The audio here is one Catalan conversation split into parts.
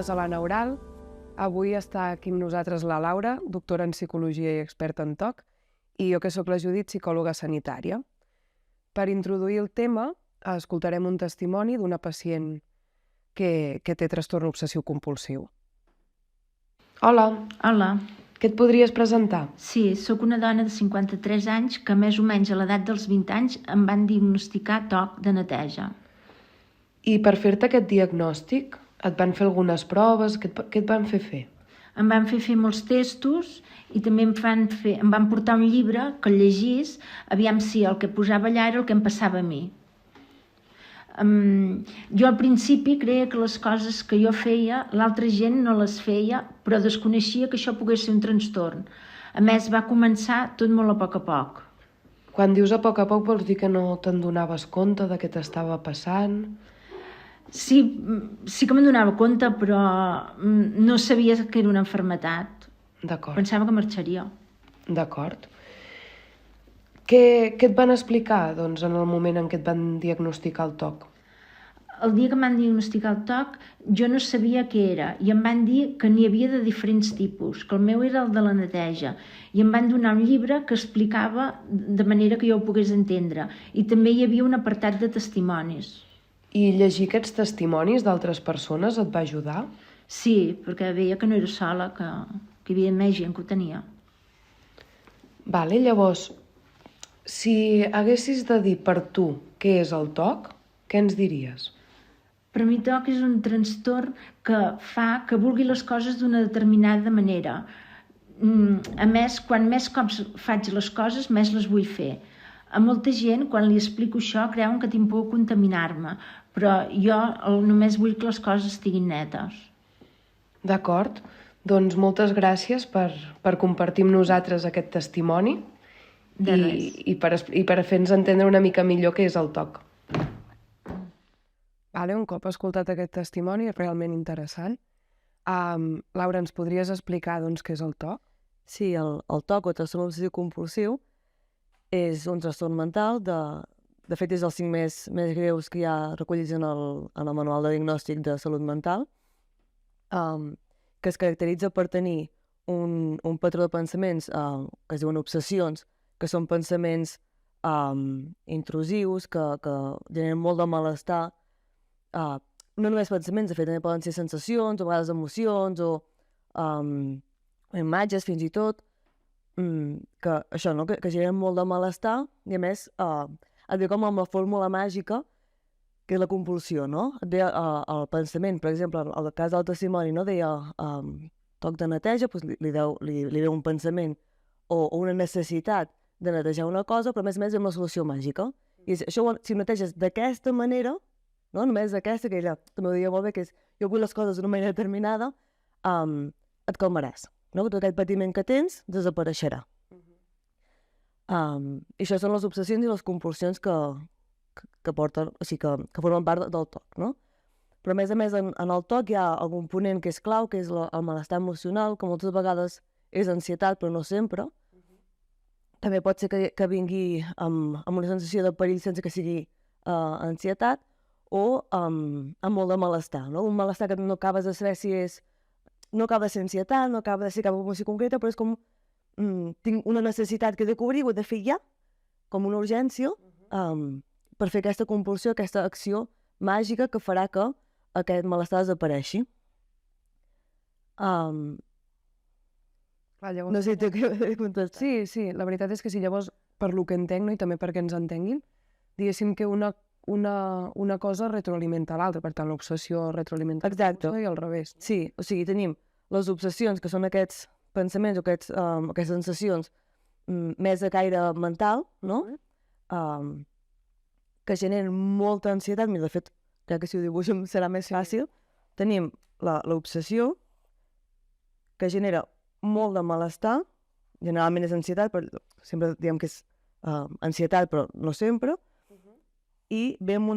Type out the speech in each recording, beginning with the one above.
Benvingudes a la Neural. Avui està aquí amb nosaltres la Laura, doctora en psicologia i experta en TOC, i jo que sóc la Judit, psicòloga sanitària. Per introduir el tema, escoltarem un testimoni d'una pacient que té trastorn obsessiu-compulsiu. Hola, Hola, què et podries presentar? sí, sóc una dona de 53 anys que més o menys a l'edat dels 20 anys em van diagnosticar TOC de neteja. I per fer-te aquest diagnòstic, et van fer algunes proves? Què et van fer? Em van fer molts testos i també em van portar un llibre que el llegís, aviam si el que posava allà era el que em passava a mi. Jo al principi creia que les coses que jo feia, l'altra gent no les feia, però desconeixia que això pogués ser un trastorn. A més, va començar tot molt a poc. Quan dius a poc vols dir que no te'n donaves compte de què t'estava passant? Sí que me'n donava compte, però no sabia que era una malaltia. D'acord. Pensava que marxaria. D'acord. Què et van explicar, doncs, en el moment en què et van diagnosticar el TOC? El dia que em van diagnosticar el TOC, jo no sabia què era, i em van dir que n'hi havia de diferents tipus, que el meu era el de la neteja, i em van donar un llibre que explicava de manera que jo ho pogués entendre, i també hi havia un apartat de testimonis. I llegir aquests testimonis d'altres persones et va ajudar? Sí, perquè veia que no era sola, que hi havia més gent que ho tenia. Vale, llavors, si haguessis de dir per tu què és el TOC, què ens diries? Per mi TOC és un trastorn que fa que vulgui les coses d'una determinada manera. A més, quan més cops faig les coses, més les vull fer. A molta gent, quan li explico això, creuen que tinc por de contaminar-me, però jo només vull que les coses estiguin netes. D'acord, doncs moltes gràcies per compartir amb nosaltres aquest testimoni i per fer-nos entendre una mica millor què és el TOC. Vale, un cop escoltat aquest testimoni, és realment interessant. Laura, ens podries explicar doncs, què és el TOC? Sí, el TOC o trastorn obsessiu compulsiu és un trastorn mental, de fet és dels 5 més greus que hi ha recollits en el manual de diagnòstic de salut mental, que es caracteritza per tenir un patró de pensaments que es diuen obsessions, que són pensaments intrusius, que generen molt de malestar. No només pensaments, de fet també poden ser sensacions, o a vegades emocions, o imatges fins i tot, que això, no? que generen molt de malestar, i a més et ve com amb la fórmula màgica, que és la compulsió, no? Et ve el pensament, per exemple, en el cas del testimoni, no? Deia toc de neteja, doncs li ve un pensament o una necessitat de netejar una cosa, però a més ve amb la solució màgica. I això, si ho neteges d'aquesta manera, no? Només d'aquesta, que ella també ho deia molt bé, que és jo vull les coses d'una manera determinada, et calmaràs. No? Tot aquest patiment que tens desapareixerà. I això són les obsessions i les compulsions que porten, o sigui, que formen part del TOC, no? Però a més, en el TOC hi ha el component que és clau, que és el malestar emocional, que moltes vegades és ansietat, però no sempre. També pot ser que vingui amb una sensació de perill sense que sigui ansietat, o amb molt de malestar, no? Un malestar que no acabes de saber si és... No acaba de ser ansietat, no acaba de ser cap emoció concreta, però és com tinc una necessitat que he de cobrir, ho he de fer ja, com una urgència, per fer aquesta compulsió, aquesta acció màgica que farà que aquest malestar desapareixi. No sé si t'he contestat. Sí, la veritat és que sí, llavors, per lo que entenc, no? I també perquè ens entenguin, diguéssim que una cosa retroalimenta l'altra, per tant, l'obsessió retroalimenta l'obsessió i al revés. Sí, o sigui, tenim les obsessions, que són aquests pensaments o aquestes sensacions més de caire mental, no? Que generen molta ansietat. De fet, crec que si ho dibuixem serà més fàcil. Tenim l'obsessió, que genera molt de malestar, generalment és ansietat, però sempre diem que és ansietat, però no sempre, i ve amb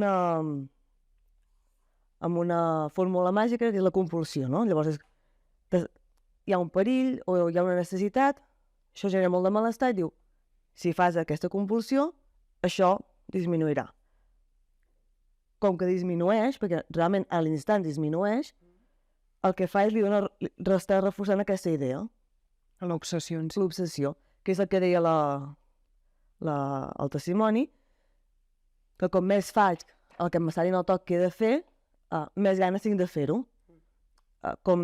una fórmula màgica que és la compulsió, no? Llavors hi ha un perill o hi ha una necessitat, això genera molt de malestar i diu, si fas aquesta compulsió, això disminuirà. Com que disminueix, perquè realment a l'instant disminueix, el que fa és estar reforçant aquesta idea, L'obsessió en si. l'obsessió, que és el que deia el testimoni, que com més faig el que m'està dient el toc que he de fer, més ganes tinc de fer-ho. Com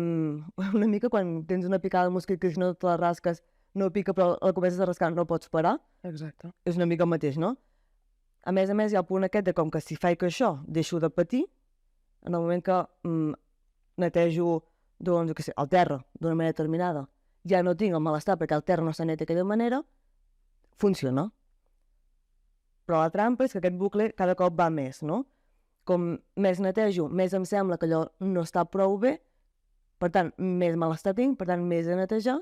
una mica quan tens una picada de mosquit que si no te la rasques no pica, però la comences a rascar no pots parar. Exacte. És una mica el mateix, no? A més, hi ha el punt aquest de com que si faig això deixo de patir, en el moment que netejo doncs, que sé, el terra d'una manera determinada, ja no tinc el malestar perquè el terra no està net d'aquella manera, funciona. Però la trampa és que aquest bucle cada cop va més, no? Com més netejo, més em sembla que allò no està prou bé, per tant, més malestar tinc, per tant, més de netejar,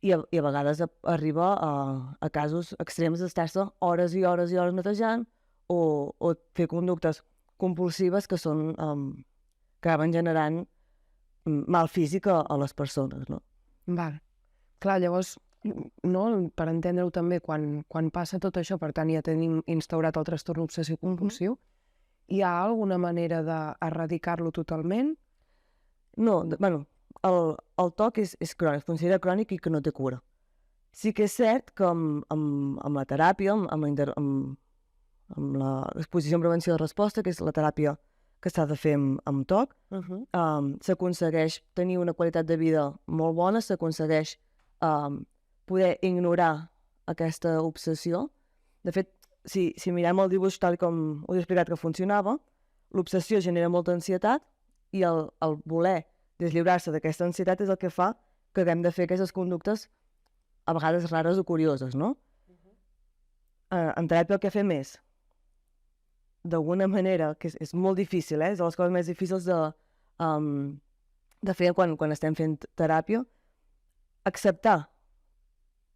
i a vegades arriba a casos extrems d'estar-se hores i hores i hores netejant o fer conductes compulsives que són que acaben generant mal físic a les persones, no? Val. Clar, llavors, no, per entendre-ho també, quan passa tot això, per tant ja tenim instaurat el trastorn obsessiu-compulsiu, hi ha alguna manera d'erradicar-lo totalment? No, bueno, el TOC és crònic, es considera crònic i que no té cura. Sí que és cert que amb la teràpia, amb l'exposició en prevenció de resposta, que és la teràpia que s'ha de fer amb TOC, s'aconsegueix tenir una qualitat de vida molt bona, s'aconsegueix poder ignorar aquesta obsessió. De fet, si mirem el dibuix tal com us he explicat que funcionava, l'obsessió genera molta ansietat i el voler deslliurar-se d'aquesta ansietat és el que fa que haguem de fer aquestes conductes a vegades rares o curioses, no? En teràpia el que fem és, d'alguna manera, que és molt difícil, és de les coses més difícils de fer quan estem fent teràpia, acceptar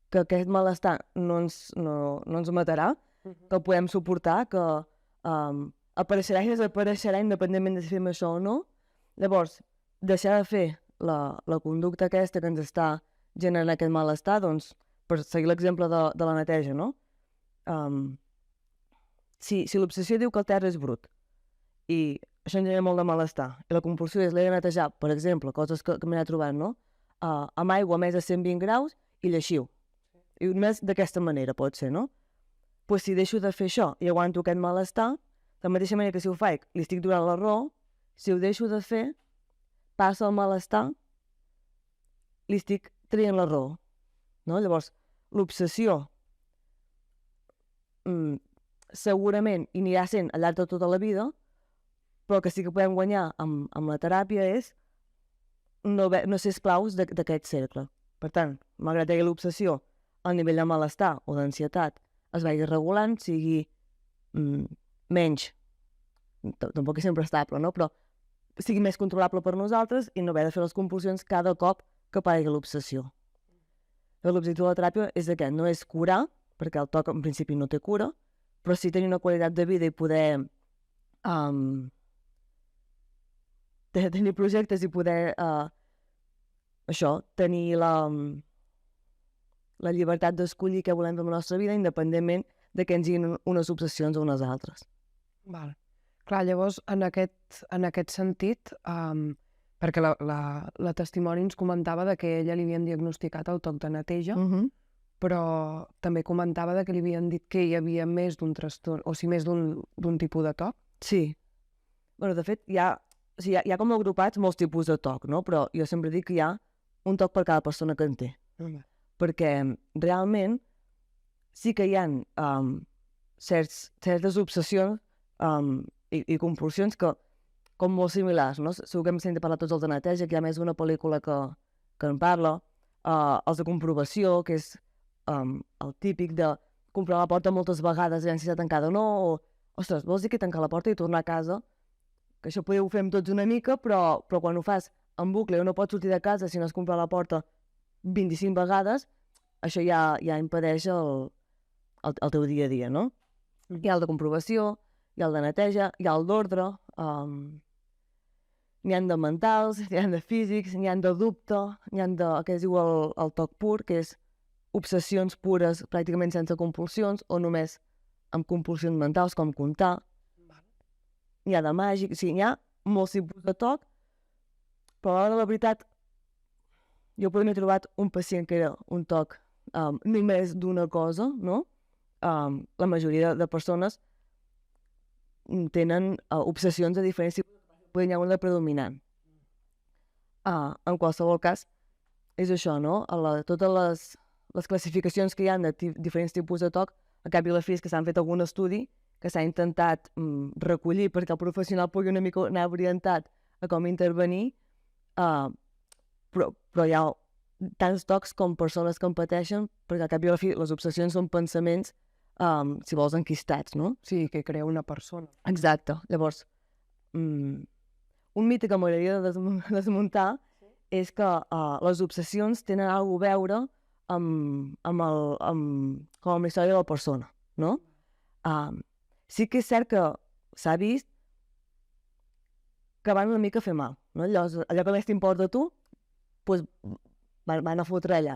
que aquest malestar no ens matarà, que el podem suportar, que apareixerà i desapareixerà independentment de si fem això o no. Llavors, deixar de fer la conducta aquesta que ens està generant aquest malestar, doncs, per seguir l'exemple de la neteja, no? Si l'obsessió diu que el terra és brut i això ens genera molt de malestar i la compulsió és l'he de netejar, per exemple, coses que m'he anat trobant, no? Amb aigua a més de 120 graus i lleixiu. I només d'aquesta manera pot ser, no? Doncs si deixo de fer això i aguanto aquest malestar, de la mateixa manera que si ho faig li estic donant la raó, si ho deixo de fer, passa el malestar, li estic traient la raó. No? Llavors, l'obsessió segurament hi anirà sent al llarg de tota la vida, però que sí que podem guanyar amb la teràpia és no ser esclaus d'aquest cercle. Per tant, malgrat que l'obsessió, el nivell de malestar o d'ansietat es vagi regulant, sigui menys, tampoc és sempre estable, no? Però sigui més controlable per nosaltres i no haver de fer les compulsions cada cop que aparegui l'obsessió. L'objectiu de la teràpia és aquest, no és curar, perquè el TOC en principi no té cura, però sí tenir una qualitat de vida i poder tenir projectes i poder tenir la llibertat d'escollir què volem fer amb la nostra vida independentment de que ens diguin unes obsessions o unes altres. Val. Clar, llavors, en aquest sentit, perquè la testimoni ens comentava de que a ella li havien diagnosticat el TOC de neteja, però també comentava de que li havien dit que hi havia més d'un trastorn, o sigui, més d'un tipus de TOC. Sí. Bé, de fet, hi ha com agrupats molts tipus de TOC, no? Però jo sempre dic que hi ha un TOC per cada persona que en té. Perquè realment sí que hi ha certes obsessions i compulsions que com molt similars, no? Segur que hem sentit parlar tots els de neteja, que hi ha més d'una pel·lícula que en parla, els de comprovació, que és el típic de comprar la porta moltes vegades i si està tancada o no, o, ostres, vols dir que tancar la porta i tornar a casa? Que això ho fem tots una mica, però quan ho fas en bucle o no pots sortir de casa si no has comprat la porta 25 vegades, això ja impedeix el teu dia a dia, no? Hi ha el de comprovació, hi ha el de neteja, hi ha el d'ordre, n'hi ha de mentals, n'hi ha de físics, n'hi ha de dubte, n'hi ha de, que es diu el TOC pur, que és obsessions pures pràcticament sense compulsions o només amb compulsions mentals com comptar. N'hi ha de màgic, o sigui, n'hi ha molts tipus de TOC. Però a l'hora de la veritat, jo podria haver trobat un pacient que era un TOC només d'una cosa, no? La majoria de persones tenen obsessions de diferents tipus, podria hi ha una predominant. En qualsevol cas, és això, no? Totes les classificacions que hi ha de diferents tipus de TOC, a cap i a la fi és que s'han fet algun estudi que s'ha intentat recollir perquè el professional pugui una mica anar orientat a com intervenir, però hi ha tants TOCs com persones que en pateixen, perquè al cap i a la fi les obsessions són pensaments, si vols, enquistats, no? Sí, que crea una persona. Exacte. Llavors, un mite que m'agradaria desmuntar és que les obsessions tenen alguna a veure amb la història de la persona, no? Sí que és cert que s'ha vist que van una mica a fer mal, no? Allò que més t'importa a tu, doncs van a fotre allà.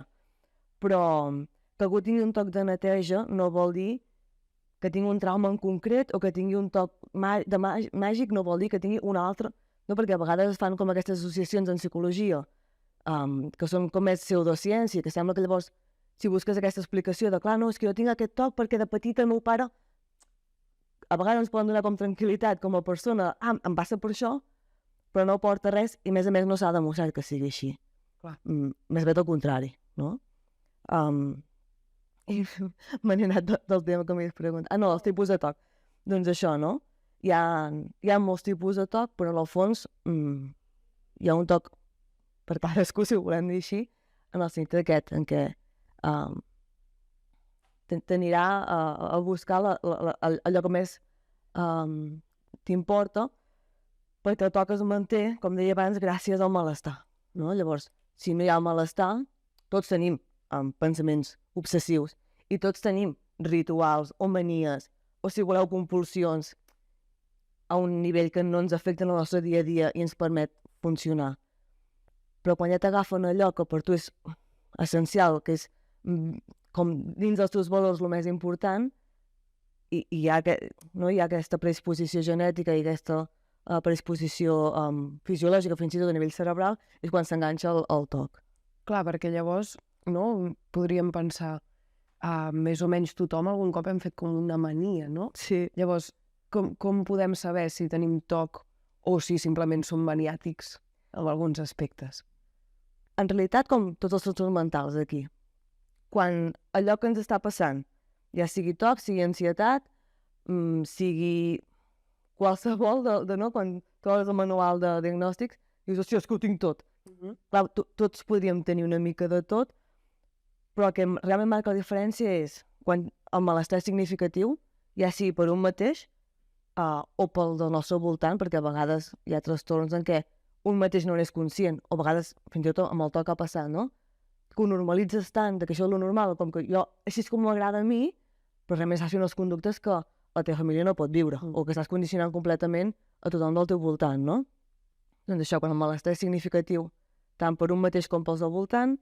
Però que algú tingui un toc de neteja no vol dir que tingui un trauma en concret o que tingui un toc màgic no vol dir que tingui un altre, no? Perquè a vegades es fan com aquestes associacions en psicologia que són com més pseudociència, que sembla que llavors si busques aquesta explicació de clar, no, és que jo tinc aquest toc perquè de petita el meu pare, a vegades ens poden donar com tranquil·litat com a persona, em passa per això, però no porta res i a més no s'ha demostrat que sigui així. Més bé al contrari, no? I me n'he anat del tema que m'he preguntat. No, els tipus de toc. Doncs això, no? Hi ha molts tipus de toc, però en el fons hi ha un toc per cadascú, si ho volem dir així, en el sentit aquest, en què t'anirà a buscar allò que més t'importa, perquè el toc es manté, com deia abans, gràcies al malestar, no? Llavors, si no hi ha malestar, tots tenim pensaments obsessius i tots tenim rituals o manies o, si voleu, compulsions a un nivell que no ens afecten el nostre dia a dia i ens permet funcionar. Però quan ja t'agafen allò que per tu és essencial, que és com dins dels teus valors el més important, i hi ha aquesta predisposició genètica i aquesta predisposició fisiològica, fins i tot a nivell cerebral, és quan s'enganxa el toc. Clar, perquè llavors podríem pensar més o menys tothom algun cop hem fet com una mania, no? Sí. Llavors, com podem saber si tenim toc o si simplement som maniàtics en alguns aspectes? En realitat, com tots els trastorns mentals aquí, quan allò que ens està passant, ja sigui toc, sigui ansietat, sigui qualsevol, quan trobes el manual de diagnòstics, dius, hòstia, és que ho tinc tot. Clar, tots podríem tenir una mica de tot, però el que realment marca la diferència és quan el malestar és significatiu, ja sigui per un mateix o pel del nostre voltant, perquè a vegades hi ha trastorns en què un mateix no n'és conscient, o a vegades fins i tot amb el toc ha passat, no? Que ho normalitzes tant, que això és lo normal, com que jo, així és com m'agrada a mi, però realment estàs fent unes conductes que la teva família no pot viure, o que estàs condicionant completament a tothom del teu voltant, no? Doncs això, quan el malestar és significatiu, tant per un mateix com pels del voltant,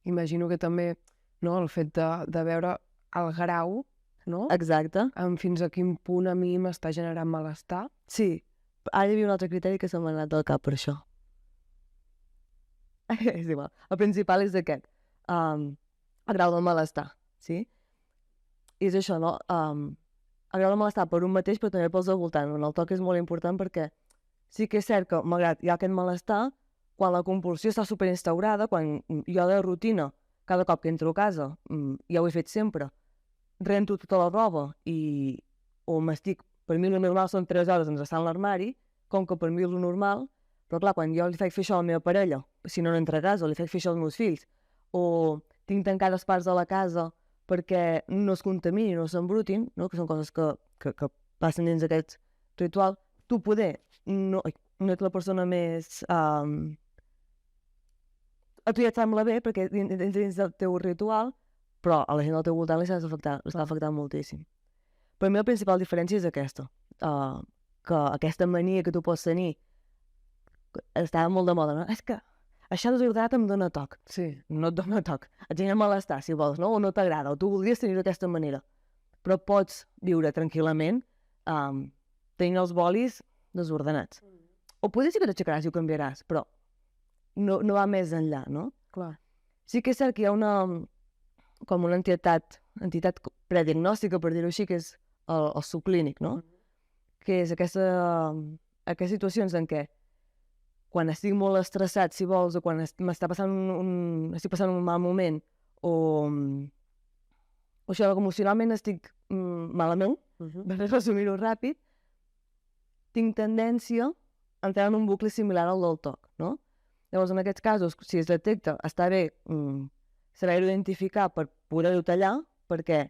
imagino que també el fet de veure el grau, no? Exacte. Fins a quin punt a mi m'està generant malestar. Sí. Ara hi havia un altre criteri que se m'ha anat del cap per això. És igual. El principal és aquest. El grau del malestar, sí? I és això, no? El grau del malestar per un mateix, però també pels del voltant. El toc és molt important perquè sí que és cert que, malgrat hi ha aquest malestar, quan la compulsió està superinstaurada, quan jo de rutina, cada cop que entro a casa, ja ho he fet sempre, rento tota la roba o m'estic, per mi el normal són 3 hores endreçant l'armari, com que per mi és el normal, però clar, quan jo li faig fer això a la meva parella, si no entra a casa, o li faig fer això als meus fills, o tinc tancades parts de la casa perquè no es contaminin, no s'embrutin, no? Que són coses que passen dins d'aquest ritual, tu poder no ets la persona més... A tu ja et sembla bé perquè dins del teu ritual, però a la gent del teu voltant li està afectant moltíssim. Per mi la principal diferència és aquesta, que aquesta mania que tu pots tenir està molt de moda, no? És que això desordenat em dóna toc. Sí. No et dóna toc. Et genera malestar, si vols, no? O no t'agrada, o tu voldries tenir-ho d'aquesta manera. Però pots viure tranquil·lament tenint els bolis desordenats. O potser sí que t'aixecaràs i ho canviaràs, però no va més enllà, no? Clar. Sí que és cert que hi ha com una entitat prediagnòstica, per dir-ho així, que és el subclínic, no? Que és aquestes situacions en què quan estic molt estressat, si vols, o quan estic passant un mal moment, o això, emocionalment estic malament, per resumir-ho ràpid, tinc tendència a entrar en un bucle similar al del TOC, no? Llavors, en aquests casos, si es detecta, està bé saber identificar per poder-ho tallar, perquè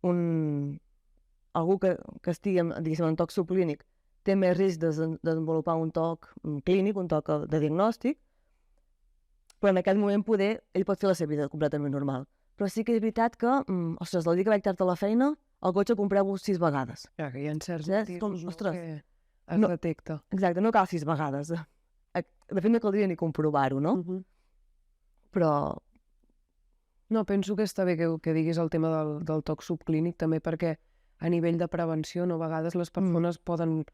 algú que estigui, diguéssim, en TOC subclínic té més risc de desenvolupar un TOC clínic, un TOC de diagnòstic, però en aquest moment ell pot fer la seva vida completament normal. Però sí que és veritat que, ostres, el dia que vaig tard a la feina, el cotxe compreu-ho 6 vegades. Ja, que hi ha certs motius que es detecta. Exacte, no cal 6 vegades. De fet, no caldria ni comprovar-ho, no? Però... No, penso que està bé que diguis el tema del TOC subclínic, també perquè a nivell de prevenció, a vegades les persones poden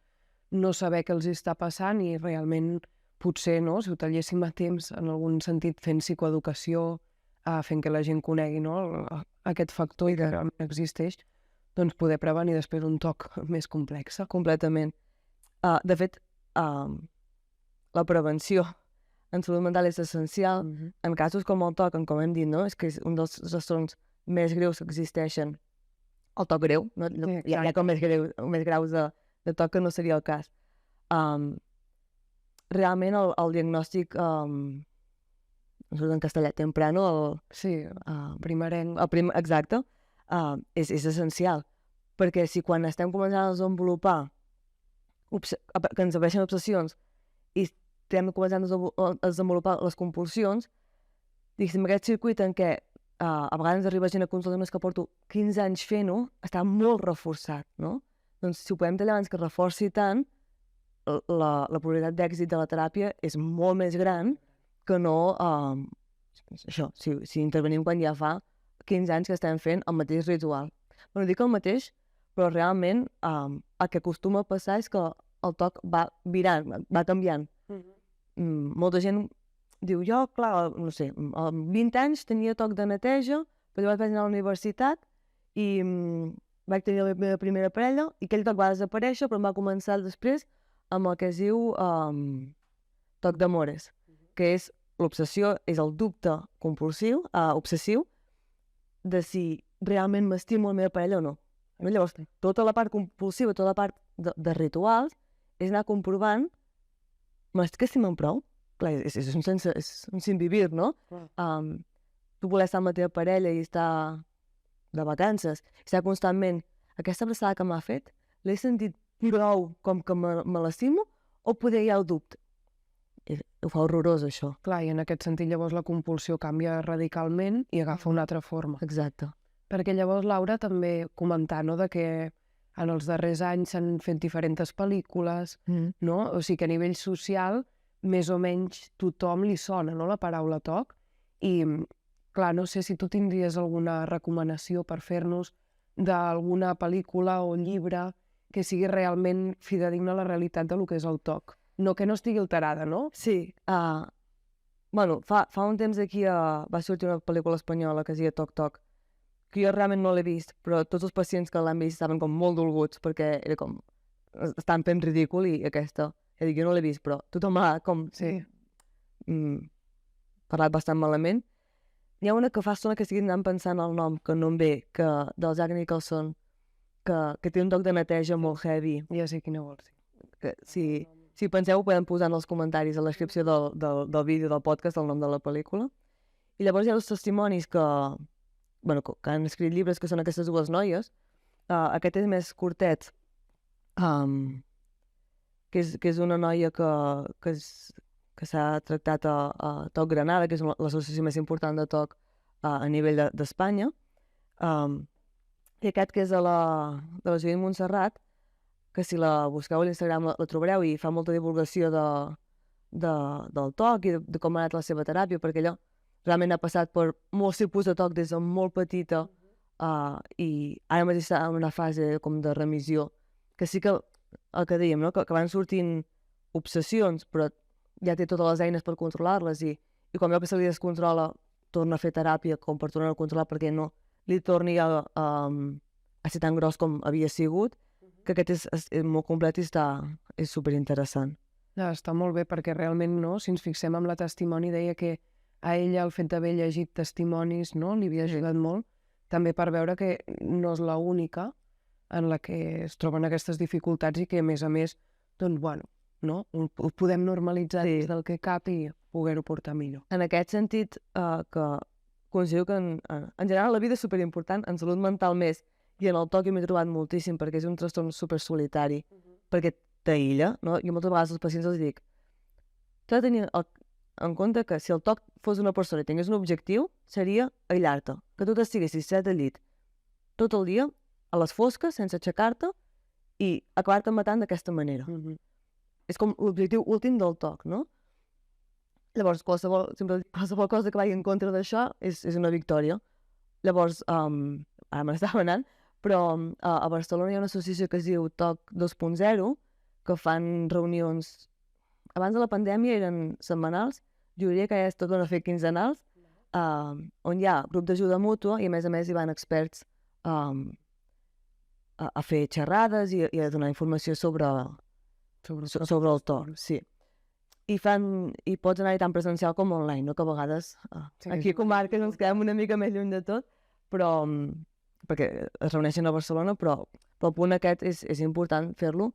no saber què els està passant i realment potser, no, si ho talléssim a temps, en algun sentit fent psicoeducació, fent que la gent conegui aquest factor i que realment existeix, doncs poder prevenir després un TOC més complex. Completament. De fet, la prevenció en salut mental és essencial. En casos com el TOC, com hem dit, no? És que és un dels trastorns més greus que existeixen. El TOC greu, no? Hi ha com més graus de TOC que no seria el cas. Realment el diagnòstic, no sé en castellà, temprano, primerenc. Exacte, és essencial. Perquè si quan estem començant a desenvolupar, que ens apareixen obsessions, i estem començant a desenvolupar les compulsions, diguéssim, aquest circuit en què a vegades arriba gent a consulta que porto 15 anys fent-ho, està molt reforçat, no? Doncs si ho podem tallar abans que reforci tant, la probabilitat d'èxit de la teràpia és molt més gran que no, si intervenim quan ja fa 15 anys que estem fent el mateix ritual. Bueno, dic el mateix, però realment el que acostuma a passar és que el TOC va virant, va canviant. Molta gent diu, jo, clar, no sé, amb 20 anys tenia TOC de neteja, però vaig anar a la universitat i vaig tenir la meva primera parella i aquell TOC va desaparèixer, però em va començar després amb el que es diu TOC d'amores, que és l'obsessió, és el dubte compulsiu, obsessiu, de si realment m'estimo la meva parella o no. Llavors, tota la part compulsiva, tota la part de rituals, és anar comprovant m'estic estimant prou? Clar, és un sin vivir, no? Tu voler estar amb la teva parella i estar de vacances, estar constantment, aquesta abraçada que m'ha fet, l'he sentit prou com que me l'estimo o poder hi ha el dubte? Ho fa horrorós, això. Clar, i en aquest sentit llavors la compulsió canvia radicalment i agafa una altra forma. Exacte. Perquè llavors, Laura, també comentar, no?, de que en els darrers anys s'han fet diferents pel·lícules, no? O sigui que a nivell social, més o menys tothom li sona, no?, la paraula TOC. I, clar, no sé si tu tindries alguna recomanació per fer-nos d'alguna pel·lícula o llibre que sigui realment fidedigna a la realitat de lo que és el TOC. No que no estigui alterada, no? Sí. Bueno, fa un temps aquí va sortir una pel·lícula espanyola que es deia Toc Toc, que jo realment no l'he vist, però tots els pacients que l'han vist estaven com molt dolguts perquè era com... estan fent ridícul i aquesta... jo no l'he vist, però tothom ha com... parlat bastant malament. Hi ha una que fa estona que estic anant pensant el nom, que no em ve, del Jack Nicholson, que té un toc de neteja molt heavy. Ja sé quina vols dir. Si penseu, ho podem posar en els comentaris a la descripció del vídeo del podcast, el nom de la pel·lícula. I llavors hi ha els testimonis que han escrit llibres, que són aquestes dues noies. Aquest és més curtet, que és una noia que s'ha tractat a TOC Granada, que és l'associació més important de TOC a nivell d'Espanya. I aquest que és de la Judit Montserrat, que si la busqueu a l'Instagram la trobareu i fa molta divulgació del TOC i de com ha anat la seva teràpia, perquè ella realment ha passat per molts tipus de TOC des de molt petita i ara mateix està en una fase com de remissió, que sí que el que dèiem, no? que van sortint obsessions, però ja té totes les eines per controlar-les i quan veu que se li descontrola torna a fer teràpia com per tornar a controlar perquè no li torni a ser tan gros com havia sigut, que aquest és molt complet i és superinteressant. Està molt bé perquè realment, no, si ens fixem en la testimoni, deia que a ella el fet d'haver llegit testimonis, no, li havia ajudat molt, també per veure que no és l'única en la que es troben aquestes dificultats i que, a més, doncs, bueno, no, ho podem normalitzar des del que cap i poder-ho portar millor. En aquest sentit, que considero que en general la vida és superimportant, en salut mental més, i en el TOC m'he trobat moltíssim perquè és un trastorn supersolitari, perquè t'aïlla, no? Jo moltes vegades als pacients els dic, t'has de tenir en compte que si el TOC fos una persona i tingués un objectiu, seria aïllar-te, que tu t'estiguessis set al llit tot el dia, a les fosques, sense aixecar-te, i acabar-te matant d'aquesta manera. És com l'objectiu últim del TOC, no? Llavors, qualsevol cosa que vagi en contra d'això és una victòria. Llavors, ara me n'estava anant, però a Barcelona hi ha una associació que es diu TOC 2.0, que fan reunions... Abans de la pandèmia eren setmanals, jo diria que ja es tornen a fer quinzenals, on hi ha grup d'ajuda mútua i a més hi van experts a fer xerrades i a donar informació sobre el TOC, sí. I pots anar-hi tant presencial com online, no? Que a vegades aquí a comarques ens quedem una mica més lluny de tot, però perquè es reuneixen a Barcelona, però el punt aquest és important fer-lo.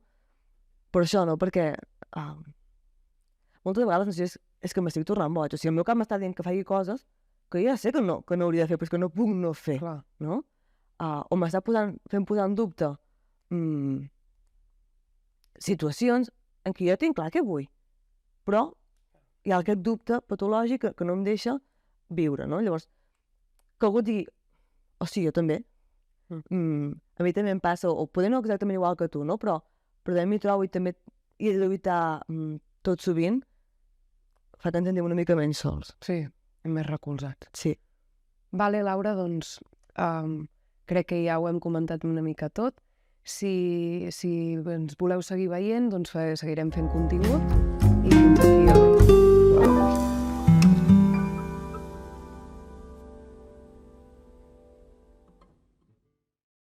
Per això, no? Perquè moltes vegades és que m'estic tornant boig. O sigui, el meu cap m'està dient que faci coses que ja sé que no hauria de fer, però és que no puc no fer, no? O m'està fent posar en dubte situacions en què jo tinc clar què vull, però hi ha aquest dubte patològic que no em deixa viure, no? Llavors, que algú digui, jo també, a mi també em passa, o poder no exactament igual que tu, no? Però també m'hi trobo i també he de lluitar tot sovint, fa que ens sentim una mica menys sols. Sí, més recolzats. Sí. Vale, Laura, doncs crec que ja ho hem comentat una mica tot. Si ens voleu seguir veient, doncs seguirem fent contingut i fins aquí